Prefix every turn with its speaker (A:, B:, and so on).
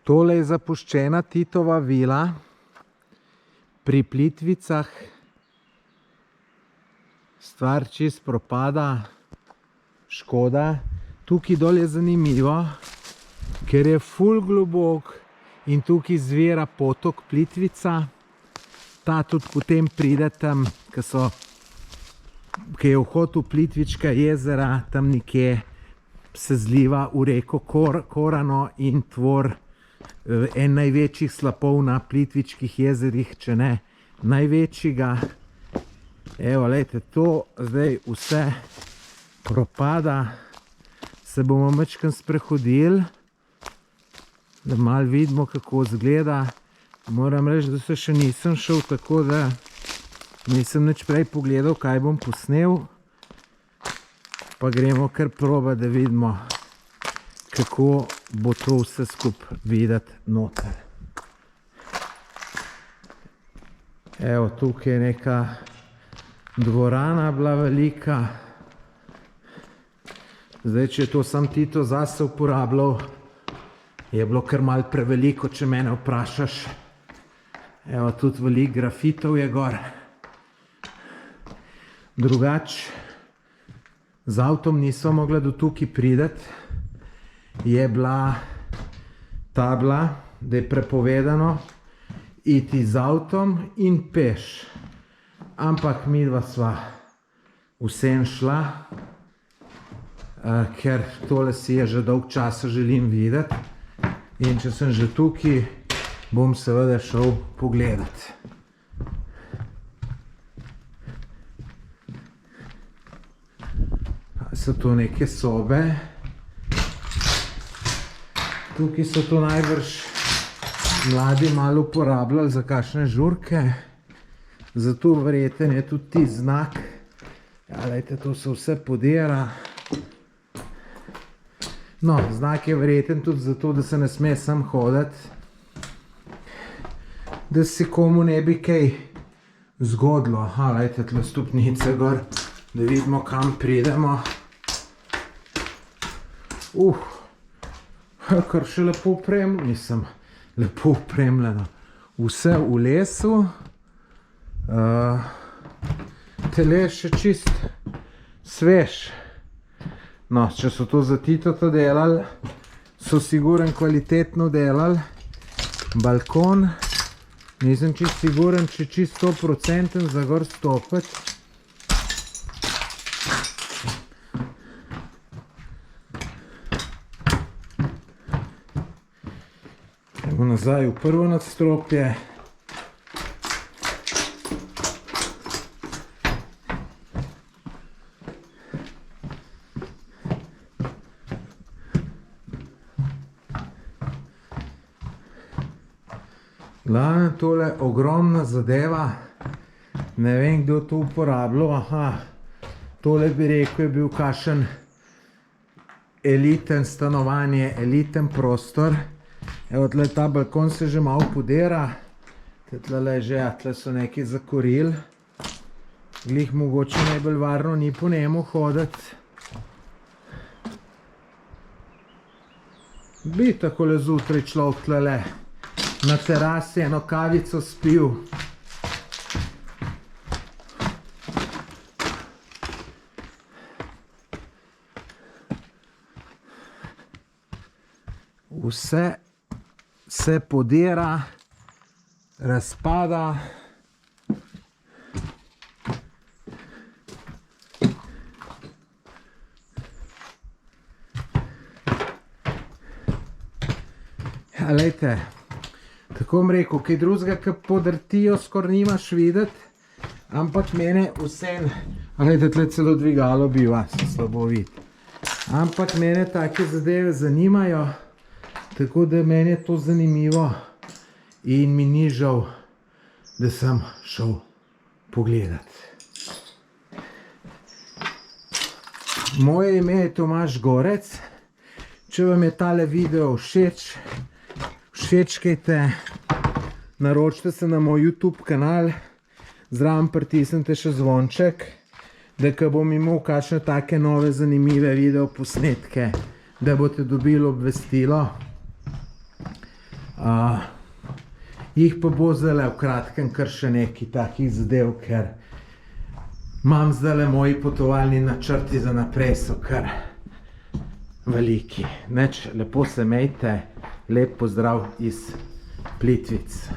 A: Tole je zapuščena Titova vila pri Plitvicah. Stvar čist propada, škoda. Tukaj dol je zanimivo, ker je ful globok in tukaj zvira potok Plitvica. Ta tudi potem pride tam, ki je vhod v Plitvička jezera, tam nekje se zliva v reko Korano in tvor en največjih slapov na Plitvičkih jezerih, če ne največjega. Evo, lejte, to zdaj vse propada. Se bomo majčkeno sprehodili, da malo vidimo, kako izgleda. Moram reči, da se še nisem šel, tako da nisem nič prej pogledal, kaj bom posnel. Pa gremo kar proba, da vidimo, kako bo to vse skupaj videti noter. Evo, tukaj je neka dvorana bila velika. Zdaj, če je to sam Tito zase uporabljal, je bilo kar malo preveliko, če mene vprašaš. Evo, tudi veliko grafitov je gor. Drugač, z avtom nismo mogli do tukaj prideti. Je bila tabla, da je prepovedano iti z avtom in peš. Ampak midva sva vsem šla, ker tole si je že dolg časa želim videti. In če sem že tukaj, bom seveda šel pogledati. So to neke sobe. Tukaj so to najbrž mladi malo uporabljali za kakšne žurke. Zato verjeten je tudi ti znak. Ja, lejte, to se vse podira. No, znak je verjeten tudi zato, da se ne sme sam hoditi. Da si komu ne bi kaj zgodilo. Aha, lejte, tle stopnice gor, da vidimo, kam pridemo. Kar še lepo opremljeno, mislim, lepo opremljeno. Vse v lesu. Tele je še čist svež. No, če so to za Titota delali, so siguren kvalitetno delali. Balkon, nisem čist siguren, če čist 100% za gor stopiti. Evo nazaj v prvo nadstropje. Glavno, tole ogromna zadeva, ne vem, kdo to uporabljal. Aha, tole bi rekel, je bil kakšen eliten stanovanje, eliten prostor. Evo, tle ta balkon se že malo podira. Tle leže, tle so neki zakorili. Glih mogoče najbolj varno ni po njemu hoditi. Bi takole zjutraj človek tle na terasi eno kavico spil. Vse se podira, razpada. Ja, lejte, tako bom rekel, kaj drugega, ki podrtijo, skoraj nimaš videti, ampak mene vsem, gledajte, tle celo dvigalo biva, se slabo vidi. Ampak mene take zadeve zanimajo, tako da meni je to zanimivo in mi ni žal, da sem šel pogledati. Moje ime je Tomaž Gorec. Če vam je tale video všeč, všečkajte, naročite se na moj YouTube kanal, zraven pritisnite še zvonček, da ko bom imel kakšne take nove zanimive video posnetke, da boste dobili obvestilo. Jih pa bo zdaj v kratkem kar še nekaj takih zadev, ker imam zdaj moji potovalni načrti za naprej, so kar veliki. Lepo se imejte, lep pozdrav iz Plitvic.